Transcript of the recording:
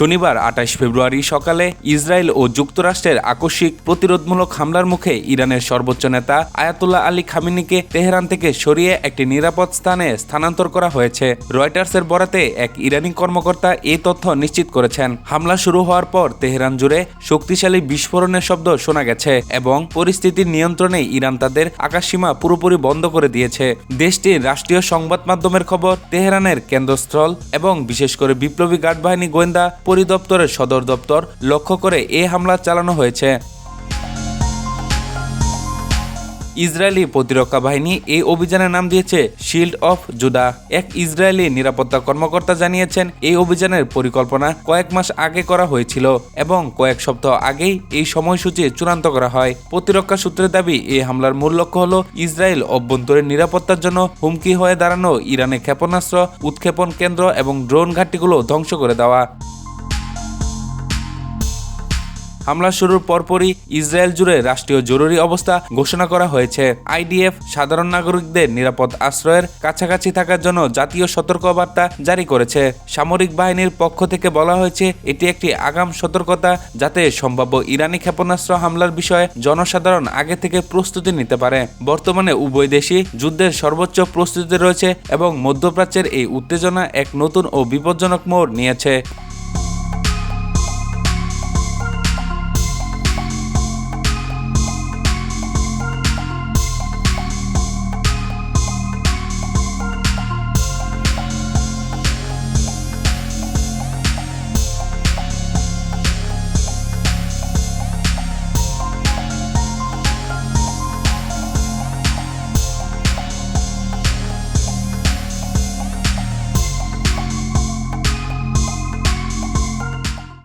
শনিবার ২৮ ফেব্রুয়ারি সকালে ইসরায়েল ও যুক্তরাষ্ট্রের আকস্মিক প্রতিরোধমূলক হামলার মুখে ইরানের সর্বোচ্চ নেতা আয়াতুল্লাহ আলী খামেনিকে তেহরান থেকে সরিয়ে একটি নিরাপদ স্থানে স্থানান্তর করা হয়েছে। রয়টার্সের বরাতে এক ইরানি কর্মকর্তা এই তথ্য নিশ্চিত করেছেন। হামলা শুরু হওয়ার পর তেহরান জুড়ে শক্তিশালী বিস্ফোরণের শব্দ শোনা গেছে এবং পরিস্থিতির নিয়ন্ত্রণে ইরান তাদের আকাশসীমা পুরোপুরি বন্ধ করে দিয়েছে। দেশটির রাষ্ট্রীয় সংবাদ মাধ্যমের খবর, তেহরানের কেন্দ্রস্থল এবং বিশেষ করে বিপ্লবী গার্ড বাহিনী গোয়েন্দা পরিদপ্তরের সদর দপ্তর লক্ষ্য করে এই হামলা চালানো হয়েছে। ইসরায়েলি প্রতিরক্ষা বাহিনী এই অভিযানের নাম দিয়েছে শিল্ড অফ জুডা। এক ইসরায়েলি নিরাপত্তা কর্মকর্তা জানিয়েছেন, এই অভিযানের পরিকল্পনা কয়েক মাস আগে করা হয়েছিল এবং কয়েক সপ্তাহ আগেই এই সময়সূচি চূড়ান্ত করা হয়। প্রতিরক্ষা সূত্রের দাবি, এই হামলার মূল লক্ষ্য হল ইসরায়েল অভ্যন্তরীণ নিরাপত্তার জন্য হুমকি হয়ে দাঁড়ানো ইরানের ক্ষেপণাস্ত্র উৎক্ষেপণ কেন্দ্র এবং ড্রোন ঘাঁটিগুলো ধ্বংস করে দেওয়া। হামলা শুরুর পরপরই ইসরায়েল জুড়ে রাষ্ট্রীয় জরুরি অবস্থা ঘোষণা করা হয়েছে। আইডিএফ সাধারণ নাগরিকদের নিরাপদ আশ্রয়ের কাছাকাছি থাকার জন্য জাতীয় সতর্কবার্তা জারি করেছে। সামরিক বাহিনীর পক্ষ থেকে বলা হয়েছে, এটি একটি আগাম সতর্কতা যাতে সম্ভাব্য ইরানি ক্ষেপণাস্ত্র হামলার বিষয়ে জনসাধারণ আগে থেকে প্রস্তুতি নিতে পারে। বর্তমানে উভয় দেশই যুদ্ধের সর্বোচ্চ প্রস্তুতি রয়েছে এবং মধ্যপ্রাচ্যের এই উত্তেজনা এক নতুন ও বিপজ্জনক মোড় নিয়েছে।